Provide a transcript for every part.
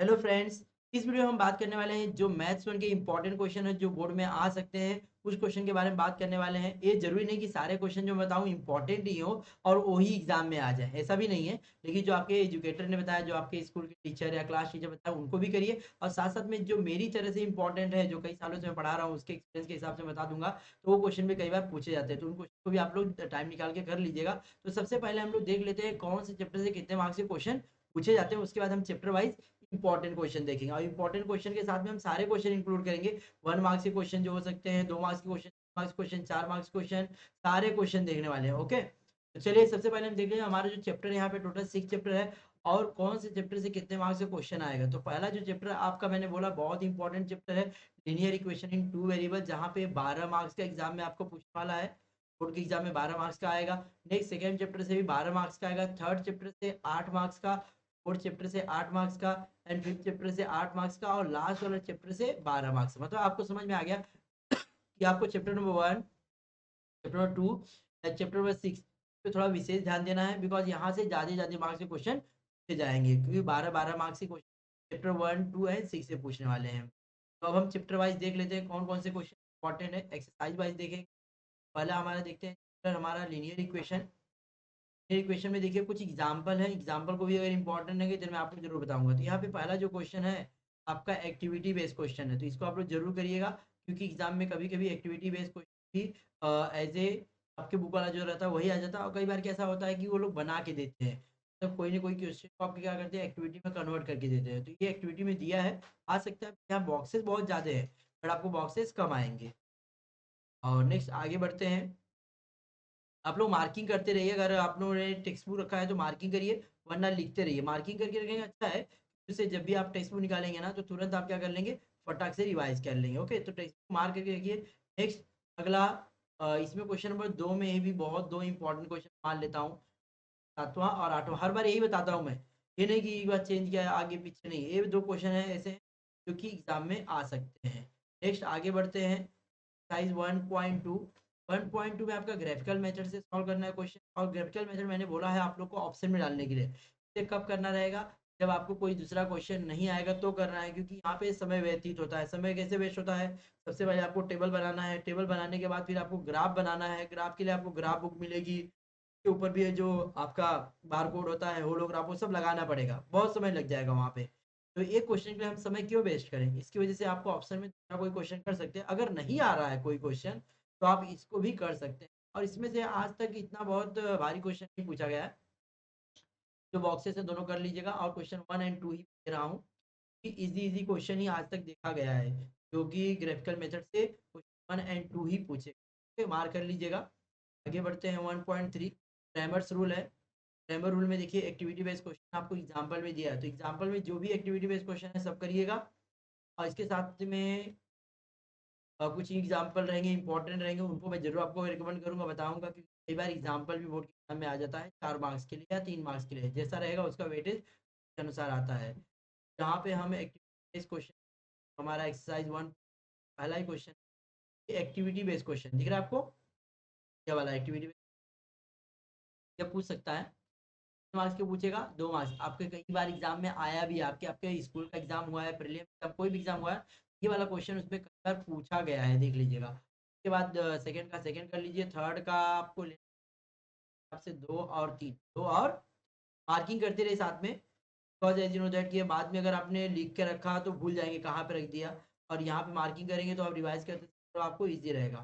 Hello friends. इस video में हम बात करने वाले हैं जो मैथ्स वन के इंपॉर्टेंट क्वेश्चन है जो बोर्ड में आ सकते हैं। कुछ क्वेश्चन के बारे में बात करने वाले हैं। ये जरूरी नहीं कि सारे क्वेश्चन जो मैं बताऊं इंपॉर्टेंट ही हो और वही एग्जाम में आ जाए, ऐसा भी नहीं है। लेकिन जो आपके एजुकेटर ने बताया, जो आपके स्कूल के टीचर या क्लास टीचर बताया, उनको भी करिए। और साथ साथ में जो मेरी तरह से इंपॉर्टेंट है, जो कई सालों से मैं पढ़ा रहा हूँ, उसके एक्सपीरियंस के हिसाब से बता दूंगा। तो वो क्वेश्चन भी कई बार पूछे जाते हैं, तो उन क्वेश्चन को भी आप लोग टाइम निकाल के कर लीजिएगा। तो सबसे पहले हम लोग देख लेते हैं कौन से चैप्टर से कितने मार्क्स के क्वेश्चन पूछे जाते हैं। उसके बाद हम चैप्टर वाइज इंपॉर्टेंट क्वेश्चन देखेंगे और इंपॉर्टेंट क्वेश्चन के साथ में हम सारे क्वेश्चन इंक्लूड करेंगे। 1 मार्क्स के क्वेश्चन जो हो सकते हैं, 2 मार्क्स के question, marks question, 4 marks question, सारे क्वेश्चन देखने वाले हैं। ओके, तो चलिए सबसे पहले हम देख लेंगे हमारा जो चैप्टर है, यहाँ पे टोटल 6 चैप्टर है और कौन से चैप्टर से कितने मार्क्स का क्वेश्चन आएगा। तो पहला जो चैप्टर आपका मैंने बोला बहुत इंपॉर्टेंट चैप्टर है, linear equation in two variable, जहाँ पे 12 मार्क्स का एग्जाम में आपको पूछने वाला है। बोर्ड के एग्जाम में 12 मार्क्स का आएगा। नेक्स्ट सेकंड चैप्टर से भी 12 मार्क्स का आएगा। थर्ड चैप्टर से 8 मार्क्स का। फोर्थ चैप्टर से 8 मार्क्स का। एंड फिफ्थ चैप्टर से 8 मार्क्स का और लास्ट वाला चैप्टर से 12 मार्क्स का। मतलब आपको समझ में आ गया कि आपको chapter number 1, chapter number 2, chapter number 6 पे थोड़ा विशेष ध्यान देना है, बिकॉज यहाँ से ज़्यादा ज़्यादा मार्क्स के क्वेश्चन पूछे जाएंगे, क्योंकि 12-12 मार्क्स के क्वेश्चन चैप्टर 1, 2 एंड 6 से पूछने वाले हैं। तो अब हम चैप्टर वाइज देख लेते हैं कौन कौन से क्वेश्चन इंपॉर्टेंट है। एक्सरसाइज वाइज देखें। पहला हमारा देखते हैं चैप्टर हमारा लीनियर इक्वेशन। क्वेश्चन में देखिए कुछ एग्जाम्पल है, एग्जाम्पल को भी अगर इंपॉर्टेंट है तो मैं आपको जरूर बताऊंगा। तो यहाँ पे पहला जो क्वेश्चन है आपका एक्टिविटी बेस्ड क्वेश्चन है, तो इसको आप लोग जरूर करिएगा, क्योंकि एग्जाम में कभी कभी एक्टिविटी बेस्ड क्वेश्चन भी एज ए आपके बुक वाला जो रहता है वही आ जाता है। और कई बार कैसा होता है कि वो लोग बना के देते हैं, मतलब कोई ना कोई क्वेश्चन को आपके क्या करते हैं, एक्टिविटी में कन्वर्ट करके देते हैं। तो ये एक्टिविटी में दिया है, आ सकता है। यहाँ बॉक्सेस बहुत ज़्यादा है बट आपको बॉक्सेस कम आएंगे। और नेक्स्ट आगे बढ़ते हैं। आप लोग मार्किंग करते रहिए, अगर आप लोगों ने टेक्स्ट बुक रखा है तो मार्किंग करिए, वरना लिखते रहिए। मार्किंग करके रखेंगे अच्छा है, उससे जब भी आप टेक्स्ट बुक निकालेंगे ना तो तुरंत आप क्या कर लेंगे, फटाक से रिवाइज कर लेंगे। ओके, तो टेक्स्ट बुक मार्क करके रखिए। नेक्स्ट अगला, इसमें क्वेश्चन नंबर 2 में ये भी बहुत दो इंपॉर्टेंट क्वेश्चन मान लेता हूँ। 7वां और 8वां, हर बार यही बताता हूँ मैं, ये नहीं कि एक बार चेंज किया है आगे पीछे, नहीं। ये दो क्वेश्चन है ऐसे जो कि एग्जाम में आ सकते हैं। नेक्स्ट आगे बढ़ते हैं। साइज 1.2। 1.2 में आपका ग्राफिकल मेथड से सॉल्व करना है क्वेश्चन। और ग्राफिकल मेथड मैंने बोला है आप लोग को ऑप्शन में डालने के लिए। इसे कब करना रहेगा, जब आपको कोई दूसरा क्वेश्चन नहीं आएगा तो करना है, क्योंकि यहाँ पे समय व्यतीत होता है। समय कैसे वेस्ट होता है, सबसे पहले आपको टेबल बनाना है, टेबल बनाने के बाद फिर आपको ग्राफ बनाना है, ग्राफ के लिए आपको ग्राफ बुक मिलेगी, के ऊपर भी है जो आपका बारकोड होता है, होलोग्राफ, वो सब लगाना पड़ेगा, बहुत समय लग जाएगा वहाँ पे। तो एक क्वेश्चन के लिए हम समय क्यों वेस्ट करें, इसकी वजह से आपको ऑप्शन में दूसरा कोई क्वेश्चन कर सकते हैं। अगर नहीं आ रहा है कोई क्वेश्चन तो आप इसको भी कर सकते हैं। और इसमें से आज तक इतना बहुत भारी क्वेश्चन नहीं पूछा गया है, जो बॉक्सेस है दोनों कर लीजिएगा। और क्वेश्चन 1 एंड 2 ही दे रहा हूँ कि इजी इजी क्वेश्चन ही आज तक देखा गया है, जो कि ग्राफिकल मेथड से क्वेश्चन 1 एंड 2 ही पूछे। मार्क कर लीजिएगा। आगे बढ़ते हैं। 1.3 क्रैमर्स रूल है। क्रैमर रूल में देखिए एक्टिविटी बेस्ड क्वेश्चन आपको एग्जांपल में दिया है, तो एग्जांपल में जो भी एक्टिविटी बेस्ड क्वेश्चन है सब करिएगा। और इसके साथ में कुछ एग्जांपल रहेंगे, इंपॉर्टेंट रहेंगे, उनको मैं जरूर आपको रिकमेंड करूंगा, बताऊंगा, क्योंकि कई बार एग्जांपल भी बोर्ड के एग्जाम में आ जाता है 4 मार्क्स के लिए या 3 मार्क्स के लिए, जैसा रहेगा उसका वेटेज के अनुसार आता है। जहाँ पे हम एक्टिविटी बेस्ड क्वेश्चन, हमारा एक्सरसाइज 1 पहला ही क्वेश्चन एक्टिविटी बेस्ड क्वेश्चन दिख रहा है आपको, क्या वाला एक्टिविटी क्या पूछ सकता है। 3 मार्क्स के पूछेगा, 2 मार्क्स आपके कई बार एग्जाम में आया भी है, आपके आपके स्कूल का एग्जाम हुआ है, प्रीलियम एग्जाम, कोई भी एग्जाम हुआ है, ये वाला क्वेश्चन उसमें कई बार पूछा गया है, देख लीजिएगा। उसके बाद सेकंड का सेकंड कर लीजिए। थर्ड का आपको आपसे 2 और 3, 2 और मार्किंग करते रहे साथ में, because as you know that कि बाद में अगर आपने लिख के रखा तो भूल जाएंगे कहाँ पे रख दिया। और यहाँ पे मार्किंग करेंगे तो आप रिवाइज करते तो आपको ईजी रहेगा।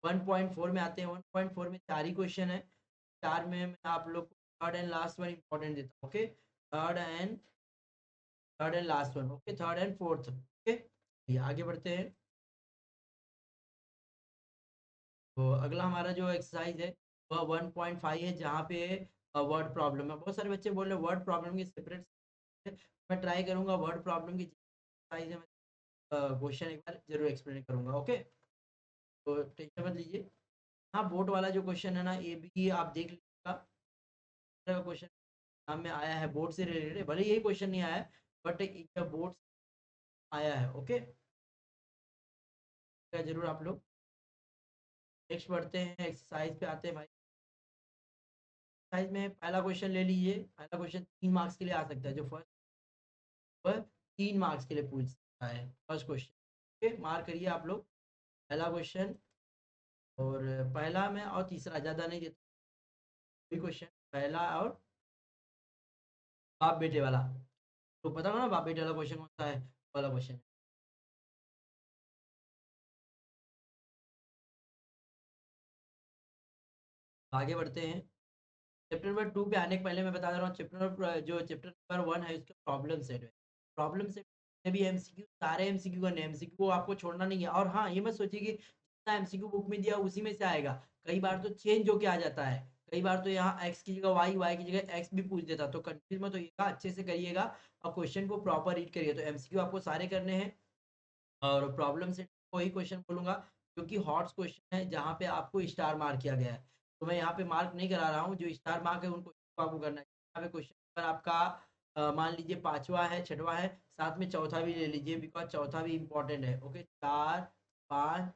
1.4 में आते हैं। 1.4 में 4 ही क्वेश्चन है। 4 में मैं आप लोग को third and last one important देता हूँ। Okay, third and third and last one. Okay, third and fourth. Okay, ये आगे बढ़ते हैं। तो अगला हमारा जो एक्सरसाइज है वह 1.5 है, जहाँ पे वर्ड प्रॉब्लम है। बहुत सारे बच्चे बोल रहे हैं वर्ड प्रॉब्लम की सेपरेट, मैं ट्राई करूंगा वर्ड प्रॉब्लम की एक्सरसाइज है, क्वेश्चन एक बार जरूर एक्सप्लेन करूंगा। ओके, तो टेंशन मत लीजिए। हाँ, बोर्ड वाला जो क्वेश्चन है ना, ये भी आप देख लीजिएगा। क्वेश्चन एग्जाम में आया है, बोर्ड से रिलेटेड है, भले यही क्वेश्चन नहीं आया है बट बोर्ड आया है। ओके, जरूर आप लोग। नेक्स्ट बढ़ते हैं, एक्सरसाइज पे आते हैं भाई। एक्सरसाइज में पहला क्वेश्चन ले लीजिए। पहला क्वेश्चन 3 मार्क्स के लिए आ सकता है, जो फर्स्ट 3 मार्क्स के लिए पूछ सकता है फर्स्ट क्वेश्चन। ओके, मार्क करिए आप लोग पहला क्वेश्चन। और पहला में और तीसरा ज़्यादा नहीं देता, कोई क्वेश्चन पहला और बाप बेटे वाला, तो पता होगा ना बाप बेटे वाला क्वेश्चन कौन सा है, वाला क्वेश्चन। आगे बढ़ते हैं। चैप्टर नंबर 2 पे आने के पहले मैं बता दे रहा हूँ, चैप्टर नंबर 1 है उसका प्रॉब्लम सेट है। प्रॉब्लम सेट में भी एमसीक्यू, सारे एमसीक्यू करने हैं, एमसीक्यू को आपको छोड़ना नहीं है। और हाँ, ये मत सोचिए कि जितना एमसीक्यू बुक में दिया उसी में से आएगा, कई बार तो चेंज होके आ जाता है। कई बार तो यहाँ एक्स की जगह वाई, वाई की जगह एक्स भी पूछ देता, तो कंफ्यूज मत होइएगा, अच्छे से करिएगा और क्वेश्चन को प्रॉपर रीड करिए। तो एमसीक्यू आपको सारे करने हैं और प्रॉब्लम सेट वही क्वेश्चन बोलूँगा क्योंकि हॉट्स क्वेश्चन है जहाँ पे आपको स्टार मार्क किया गया है। तो मैं यहाँ पे मार्क नहीं करा रहा हूँ, जो स्टार मार्क है उन क्वेश्चन को आपको करना है। यहाँ पे क्वेश्चन नंबर आपका मान लीजिए 5वां है, 6वां है, साथ में चौथा भी ले लीजिए बिकॉज़ चौथा भी इम्पोर्टेंट है। ओके, 4, 5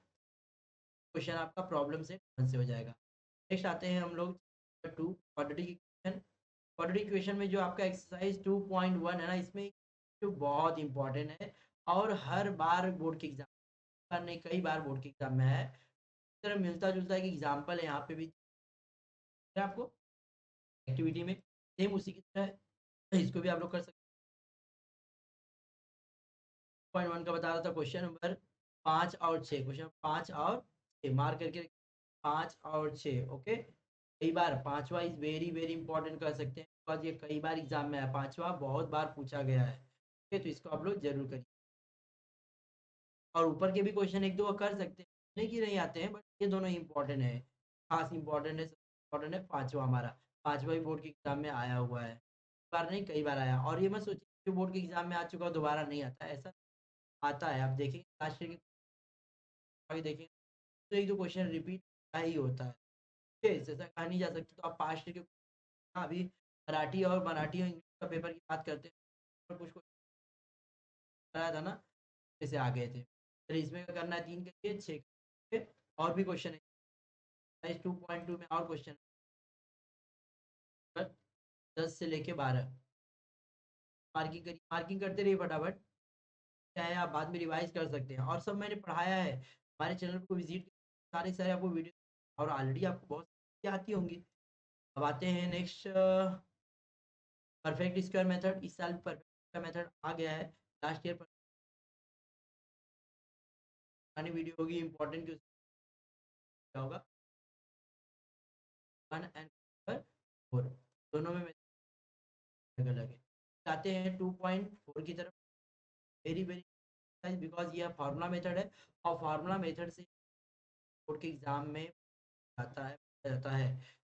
क्वेश्चन आपका प्रॉब्लम सेट 1 से हो जाएगा। नेक्स्ट आते हैं हम लोग 2 क्वाड्रेटिक इक्वेशन। क्वाड्रेटिक इक्वेशन में जो आपका एक्सरसाइज 2.1 है ना, इसमें जो बहुत इंपॉर्टेंट है और हर बार बोर्ड के एग्जाम नहीं, कई बार बोर्ड के एग्जाम में है, इस तरह मिलता जुलता एक एग्जाम्पल है यहाँ पे भी है आपको एक्टिविटी में, सेम उसी की तरह इसको भी आप लोग कर सकते हैं। 2.1 का बता रहा था क्वेश्चन नंबर 5 और 6, क्वेश्चन 5 और 6 मार्क करके 5 और 6। ओके, कई बार पांचवा इज वेरी वेरी इंपॉर्टेंट कर सकते हैं बिकॉज ये कई बार एग्जाम में है, पांचवा बहुत बार पूछा गया है। ओके, तो इसको आप लोग जरूर करिए। और ऊपर के भी क्वेश्चन एक दो कर सकते हैं, नहीं कि नहीं आते हैं, बट ये दोनों इंपॉर्टेंट है, खास इंपॉर्टेंट है, इम्पोर्टेंट है पांचवा हमारा। पांचवा भी बोर्ड के एग्जाम में आया हुआ है, एक बार नहीं कई बार आया। और ये मत सोचिए जो बोर्ड के एग्जाम में आ चुका है दोबारा नहीं आता है, ऐसा आता है। आप देखेंगे लास्ट ईयर के आगे देखेंगे तो एक दो क्वेश्चन रिपीट ही होता है। ओके, ऐसा कहा नहीं जा सकता। तो आप पास्ट ईयर के अभी मराठी और इंग्लिश का पेपर की बात करते हैं, और कुछ क्वेश्चन आया था ना, जैसे आ गए थे। फिर इसमें क्या करना है, 3 करिए 6 करिए, और भी क्वेश्चन है 2.2 में और क्वेश्चन है 10 से लेके 12। मार्किंग करिए, मार्किंग करते रहिए फटाफट, क्या है आप बाद में रिवाइज कर सकते हैं। और सब मैंने पढ़ाया है, हमारे चैनल को विजिट, सारे सारे आपको वीडियो, और ऑलरेडी आपको बहुत चीज़ें आती होंगी। अब आते हैं नेक्स्ट, परफेक्ट स्क्वायर मेथड। इस साल परफेक्ट स्क्वायर मेथड आ गया है, लास्ट ईयर पुरानी वीडियो होगी इंपॉर्टेंट, क्यों क्या होगा 1 एंड 4 दोनों में अलग अलग है। आते हैं 2.4 की तरफ, वेरी वेरी बिकॉज ये फार्मूला मेथड है, और फार्मूला मेथड से बोर्ड के एग्जाम में आता है।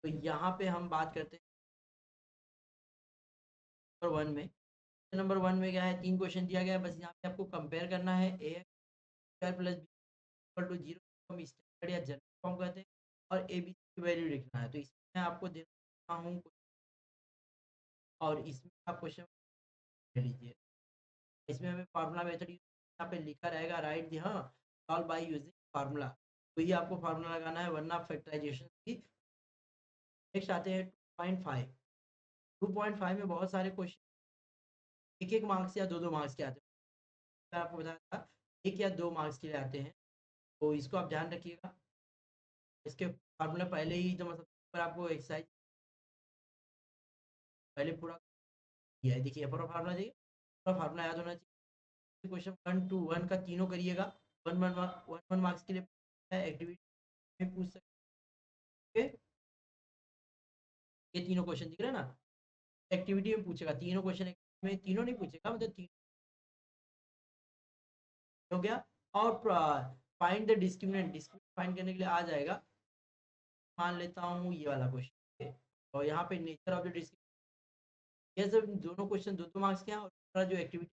तो यहाँ पे हम बात करते हैं नंबर 1 में। नंबर 1 में क्या है, 3 क्वेश्चन दिया गया है, बस यहाँ पे आपको कंपेयर करना है। A square plus B equal to 0 हम स्टैंडर्ड या जनरल फॉर्म कहते हैं, और ए बी की वैल्यू लिखना है। तो इसमें आपको देना हूँ, और इसमें आप क्वेश्चन ले लीजिए। इसमें हमें फार्मूला मेथड यहाँ पे लिखा रहेगा, राइट दी, हाँ, सॉल्व बाय यूजिंग फार्मूला, तो ये आपको फार्मूला लगाना है, वरना फैक्टराइजेशन की। नेक्स्ट आते हैं 2.5। 2.5 में बहुत सारे क्वेश्चन एक एक मार्क्स या दो दो मार्क्स के आते हैं, मैं आपको बताया था 1 या 2 मार्क्स के लिए आते हैं, तो इसको आप ध्यान रखिएगा। इसके फार्मूला पहले ही तो मतलब पर आपको एक्सरसाइज पहले पूरा किया है, देखिए पूरा फार्मूला देखिए, पूरा फार्मूला याद होना चाहिए। क्वेश्चन 1 टू 1 का तीनों करिएगा, 1 मार्क्स के लिए एक्टिविटी में पूछ सकते हैं। ये तीनों क्वेश्चन दिख रहे हैं ना, एक्टिविटी में पूछेगा तीनों क्वेश्चन में, तीनों नहीं पूछेगा मतलब तीन हो गया। और find the discriminant, discriminant find करने के लिए आ जाएगा, मान लेता हूँ ये वाला क्वेश्चन, और यहाँ पे नेचर ऑफ द डिस्क्रिमिनेंट, ये सब दोनों क्वेश्चन दो दो मार्क्स के हैं, और दूसरा जो एक्टिविटी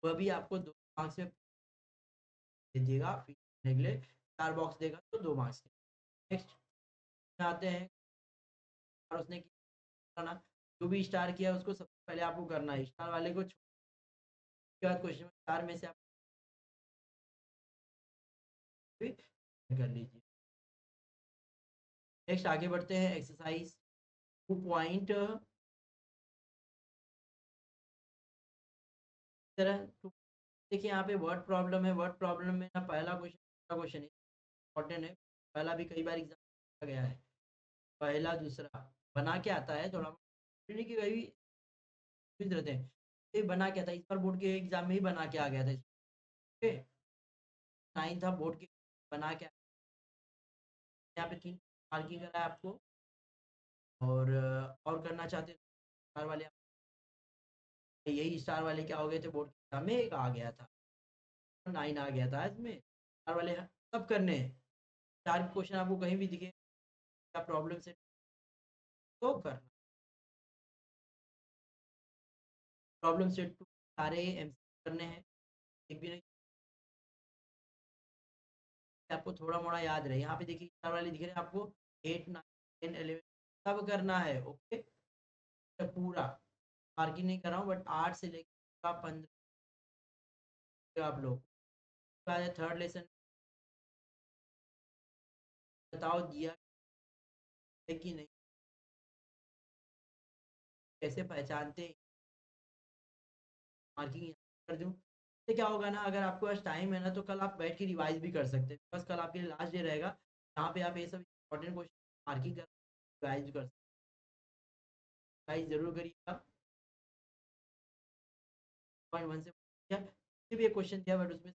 वह भी आपको 2 मार्क्स में दे देगा, फिर अगले 4 बॉक्स देगा तो 2 मार्क्स के। नेक्स्ट आते हैं, और उसने किया ना, जो भी स्टार किया उसको सबसे पहले आपको करना है, स्टार वाले को उसके बाद क्वेश्चन 4 में से आप कर लीजिए। नेक्स्ट आगे बढ़ते हैं, एक्सरसाइज 2. तरह to देखिए यहाँ पे वर्ड प्रॉब्लम है, वर्ड प्रॉब्लम में ना पहला क्वेश्चन, दूसरा क्वेश्चन इम्पोर्टेंट है। पहला भी कई बार एग्ज़ाम में गया है। पहला, दूसरा बना के आता है थोड़ा नहीं कि वही पूछ रहे थे, ये बना क्या था? इस बार बोर्ड के एग्ज़ाम में ही बना के आ गया था। ओके, 9 था बोर्ड के बना के यहाँ पे 3 मार्किंग करा है आपको और करना चाहते हैं स्टार वाले यही स्टार वाले क्या हो गए थे बोर्ड के एग्ज़ाम में एक आ गया था, 9 आ गया था इसमें। स्टार वाले सब करने हैं। 4 क्वेश्चन आपको कहीं भी दिखे क्या प्रॉब्लम से तो करना। प्रॉब्लम सेट टू सारे एमसीक्यू करने हैं, एक भी नहीं आपको थोड़ा-मोड़ा याद रहे। यहाँ पे देखिए स्टार वाले दिख रहे हैं आपको 8, 9, 10, 11 सब करना है, ओके? तो पूरा मार्किंग नहीं कर रहा हूँ बट 8 से लेके 15 आप लोग। उसके बाद थर्ड लेसन बताओ दिया है कि नहीं? कैसे पहचानते हैं? मार्किंग कर दूँ। इससे क्या होगा ना अगर आपके पास टाइम है ना तो कल आप बैठ के रिवाइज़ भी कर सकते हैं। बस कल आपके लिए लास्ट डे रहेगा, जहाँ पे आप ये सब इम्पोर्टेंट क्वेश्चन मार्किंग कर रिवाइज़ कर रिवाइज़ ज़रूर करिएगा। पॉइंट 1 से क्या ये भी एक क्वेश्चन दिया बट उसमें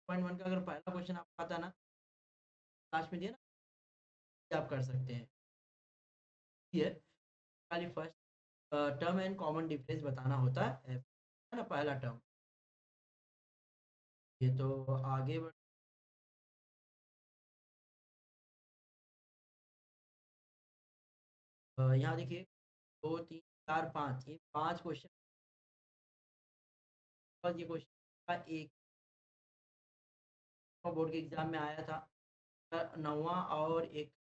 पॉइंट 1 का अगर पहला क्वेश्चन आपको आता ना लास्ट में दिया ना ये आप कर सकते हैं। ये खाली first term and common difference बताना होता है ना पहला टर्म। ये तो आगे बढ़ यहाँ देखिए 2, 3, 4, 5 ये 5 क्वेश्चन और ये क्वेश्चन का एक बोर्ड के एग्ज़ाम में आया था 9वां और एक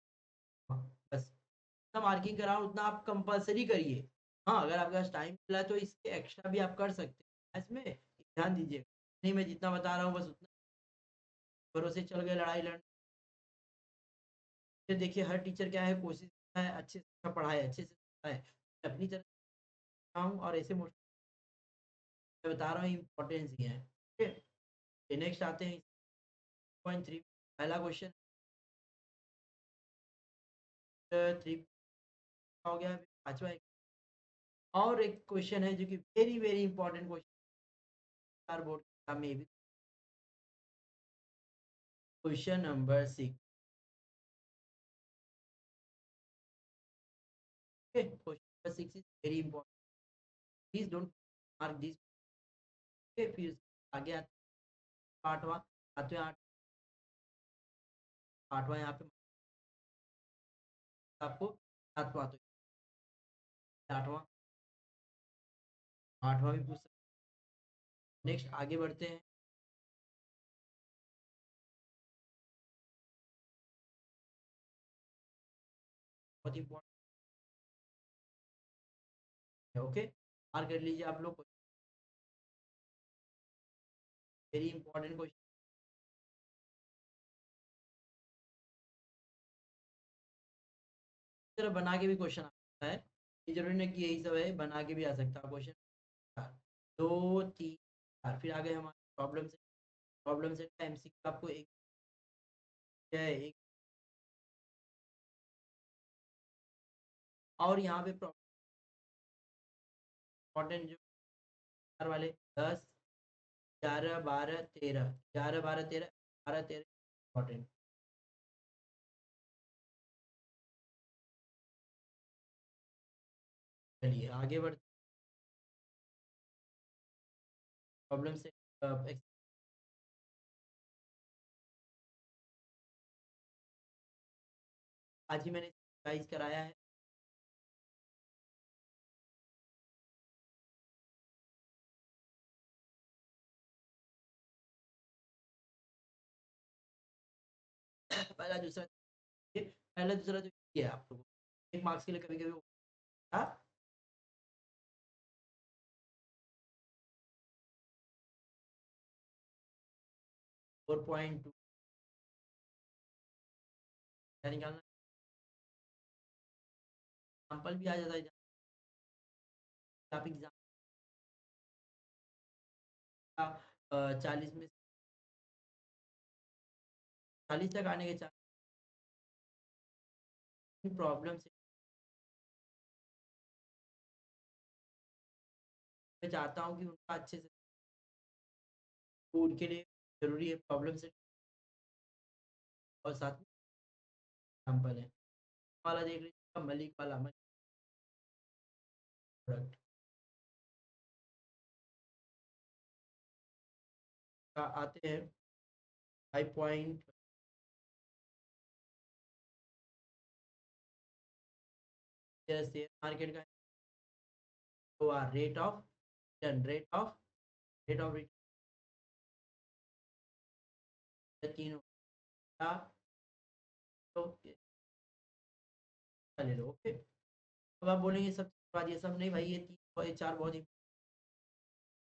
बस जितना मार्किंग कराओ उतना आप कंपल्सरी करिए। हाँ, अगर आपके पास टाइम मिला है तो इसके एक्स्ट्रा भी आप कर सकते हैं। इसमें ध्यान दीजिए। नहीं मैं जितना बता रहा हूँ बस उतना भरोसे चल गए लड़ाई लड़ फिर देखिए हर टीचर क्या है कोशिश करता है अच्छे से अच्छा पढ़ाए, अच्छे से पढ़ाए। मैं अपनी तरफ से हूँ और ऐसे मोस्ट मैं बता रहा हूँ इम्पोर्टेंस ही है। ठीक है? नेक्स्ट आते हैं 3 पहला क्वेश्चन 3 हो गया। पाँचवा एक और एक क्वेश्चन है जो कि very very important question board का में भी question number 6 okay? Question number 6 is very important please don't mark this फिर आगे आठवां सातवें आठवां यहाँ पे आपको सातवां तो आठवां आठवां भी पूछ सकते नेक्स्ट आगे बढ़ते हैं बहुत इंपॉर्टेंट है ओके मार्क कर लीजिए आप लोग वेरी इंपॉर्टेंट क्वेश्चन तरह बना के भी क्वेश्चन आता है ये जरूरी नहीं कि यही सब है बना के भी आ सकता है क्वेश्चन 2 3 4 फिर आ गए हमारे प्रॉब्लम सेट का एमसीक्यू आपको एक है एक और यहाँ पे इम्पोर्टेंट जो चार वाले 10 11 12 13 11 12 13 12 13 इम्पोर्टेंट चलिए आगे बढ़ते प्रॉब्लम से आज ही मैंने एक्सरसाइज कराया है पहला दूसरा ये पहला दूसरा तो ये है आप लोगों को एक मार्क्स के लिए कभी कभी होता 4.2 क्या निकालना एग्जाम्पल भी आ जाता है आप एग्जाम 40 में 40 तक आने के चांस प्रॉब्लम से मैं चाहता हूँ कि उनका अच्छे से वो उनके लिए ज़रूरी है प्रॉब्लम से और साथ में एग्ज़ाम्पल है। वाला देख लीजिए मलिक वाला मलिक प्रोडक्ट का आते हैं 5 पॉइंट शेयर मार्केट का तो rate of return rate of return तीनों का तो ले लो ओके। अब आप बोलेंगे सब बाद ये सब नहीं भाई ये 3 ये 4 बहुत ही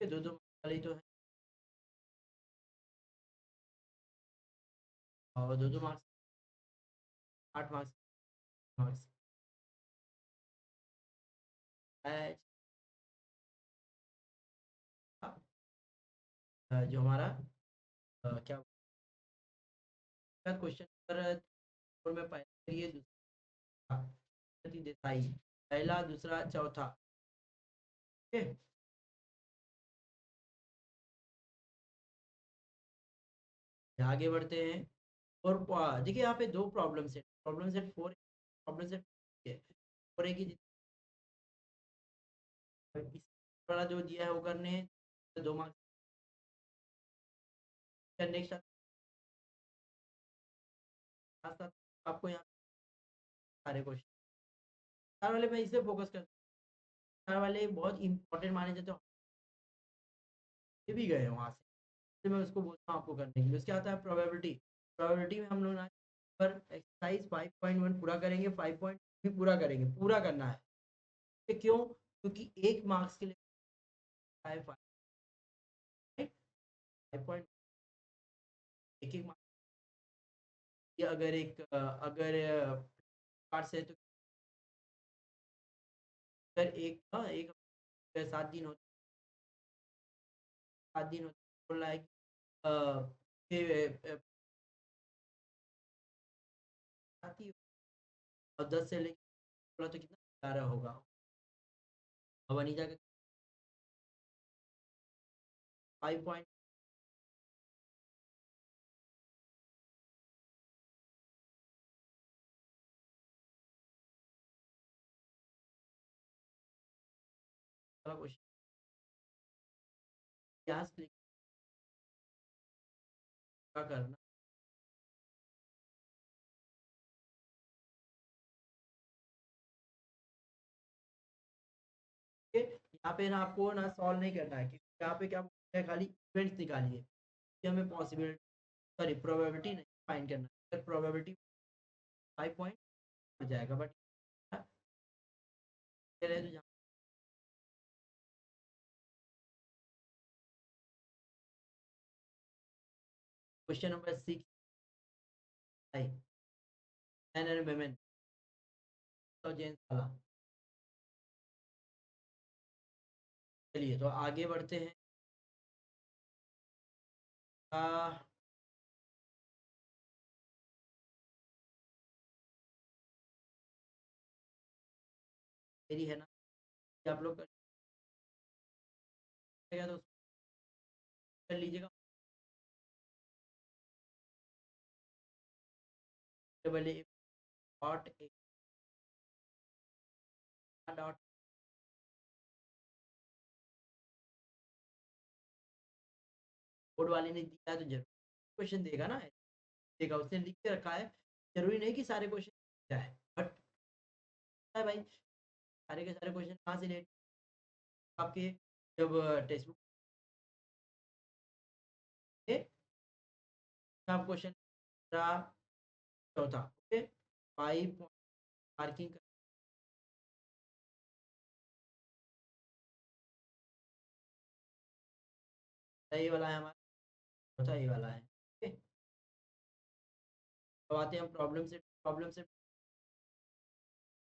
दो वाले तो है और दो मार्क्स 8 मार्क्स मार्क्स है जो हमारा क्या क्वेश्चन नंबर में पहले ये दूसरा देसाई पहला दूसरा चौथा ठीक है। आगे बढ़ते हैं और देखिए यहाँ पे दो प्रॉब्लम सेट 4 प्रॉब्लम सेट है 4 की इस वाला जो दिया है वो करने हैं तो 2 मार्क्स नेक्स्ट साथ साथ आपको यहाँ सारे क्वेश्चन 4 वाले में इसे फोकस करता हूँ 4 वाले बहुत इंपॉर्टेंट माने जाते हैं ये भी गए हैं वहाँ से तो मैं उसको बोलता हूँ आपको करने के लिए उसके आता है प्रोबेबिलिटी प्रोबेबिलिटी में हम लोग ना पर एक्सरसाइज 5.1 पूरा करेंगे 5 पॉइंट भी पूरा करना है ये क्यों क्योंकि 1 मार्क्स के लिए 5 पॉइंट एक एक ये अगर अगर पार्ट से तो अगर एक 7 दिन होते 7 दिन होते बोल रहा है कि ये आती और 10 से लेके बोला तो कितना 11 होगा अब अनीता का 5 पॉइंट वाला क्वेश्चन यहाँ से क्या करना है यहाँ पे ना आपको ना सॉल्व नहीं करना है क्योंकि यहाँ पे क्या बोलते हैं खाली इवेंट्स निकालिए कि हमें पॉसिबिलिटी सॉरी प्रोबेबिलिटी नहीं फाइंड करना है अगर प्रोबेबिलिटी 5 पॉइंट हो जाएगा बट तो क्वेश्चन नंबर 6 है मैन एंड वुमेन तो जेंट्स वाला चलिए तो आगे बढ़ते हैं आ, मेरी है ना कि आप लोग करिएगा तो कर लीजिएगा double A dot A dot board वाले ने दिया है तो जरूर क्वेश्चन देगा ना देगा उसने लिख के रखा है जरूरी नहीं कि सारे क्वेश्चन है बट है भाई सारे के सारे क्वेश्चन कहाँ से लेट आपके जब टेक्स्ट बुक में आप क्वेश्चन चौथा ओके 5 मार्किंग ये वाला है हमारा चौथा ये वाला है ओके अब आते हैं हम प्रॉब्लम से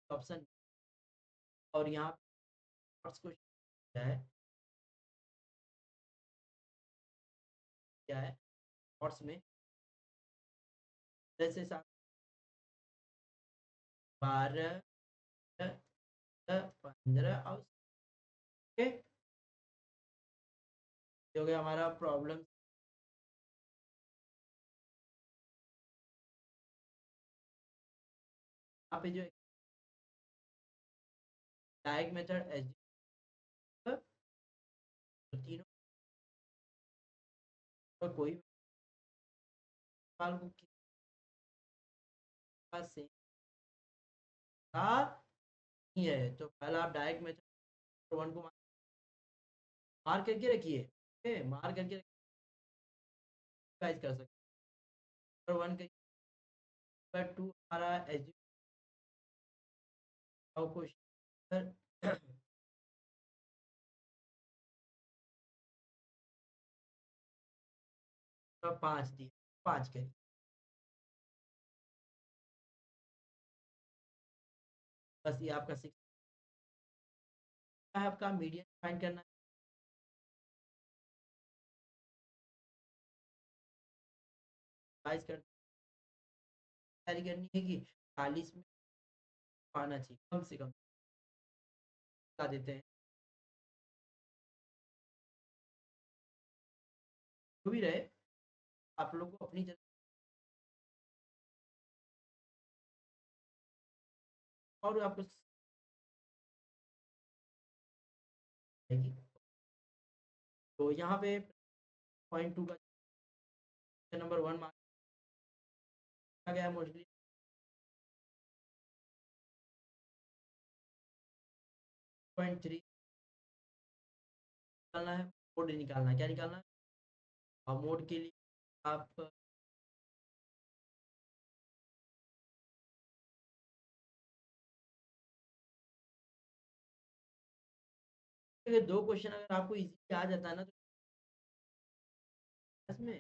ऑप्शन और यहाँ क्वेश्चन है किया है शॉर्ट्स में, जैसे 12, 15 और ये हो गया हमारा प्रॉब्लम। यहाँ पे जो डायरेक्ट मेथड एस तीनों और कोई भी सवाल को किसी पास सेम था नहीं है, तो पहला आप डायरेक्ट मेथड वन को मार करके रखिए, मार करके कर सकते और वन का टू हमारा एस क्वेश्चन 5 दिए, 5 करिए, बस ये आपका 6 है, आपका मीडियन फाइंड करना है, रिवाइज कर तैयारी करनी है कि 40 में आना चाहिए कम से कम, बता देते हैं जो भी रहे, आप लोग को अपनी जगह और आपको आएगी। तो यहाँ पे पॉइंट टू का नंबर वन मार्क गया है मोस्टली, पॉइंट थ्री निकालना है, मोड निकालना है, क्या निकालना है, और मोड के लिए आप अगर दो क्वेश्चन अगर आपको इजी आ जाता है ना, तो इसमें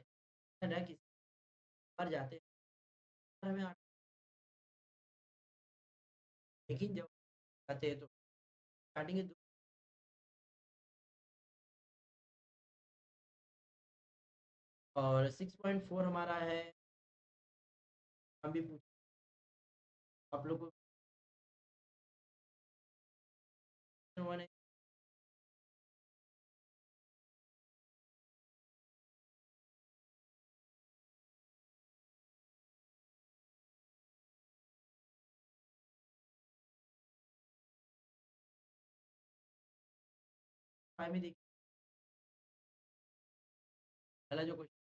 रह किसी पर जाते हैं हमें लेकिन जब आते हैं तो स्टार्टिंग के और 6.4 हमारा है, हम भी पूछ आप लोग को वन है, फाइव में देखिए पहला जो क्वेश्चन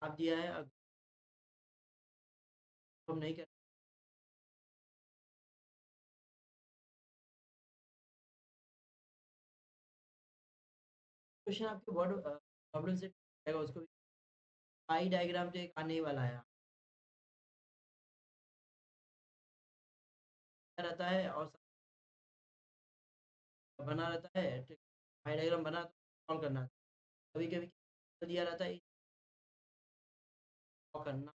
आप दिया है, अब हम नहीं कर क्वेश्चन आपके वर्ड प्रॉब्लम से आएगा, उसको पाई डायग्राम तो एक आने ही वाला है रहता है और बना रहता है, पाई डायग्राम बना तो सॉल्व करना, कभी कभी दिया रहता है और करना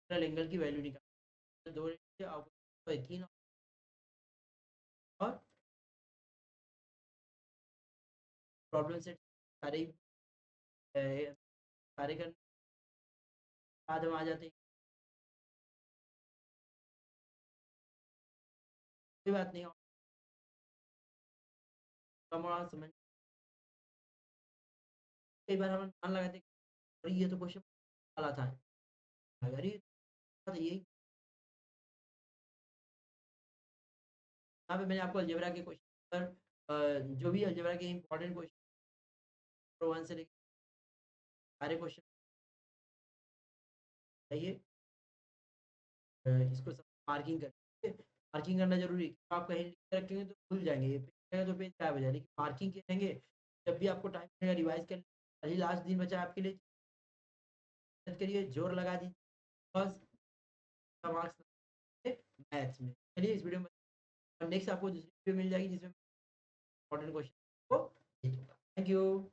एंगल की वैल्यू निकाल दो तीन और प्रॉब्लम सेट सारे सारे करने के बाद हम आ जाते हैं, कोई बात नहीं, कम और समझ कई बार हम मान लगाते हैं, अरे ये तो क्वेश्चन वाला था, अगर ये तो यही यहाँ पे मैंने आपको अलजेब्रा के क्वेश्चन पर जो भी अलजेब्रा के इंपॉर्टेंट क्वेश्चन वन से लेकर सारे क्वेश्चन चाहिए, इसको सब मार्किंग करके मार्किंग करना जरूरी है, आप कहीं लिख के रखेंगे तो भूल जाएंगे, ये पेज तो पेज गायब हो जाए, लेकिन मार्किंग करेंगे जब भी आपको टाइम मिलेगा रिवाइज कर, अभी लास्ट दिन बचा आपके लिए, मेहनत करिए, जोर लगा दीजिए, बस मार्क्स मैथ्स में। चलिए इस वीडियो में नेक्स्ट आपको दूसरी वीडियो मिल जाएगी जिसमें इंपॉर्टेंट क्वेश्चन को थैंक यू।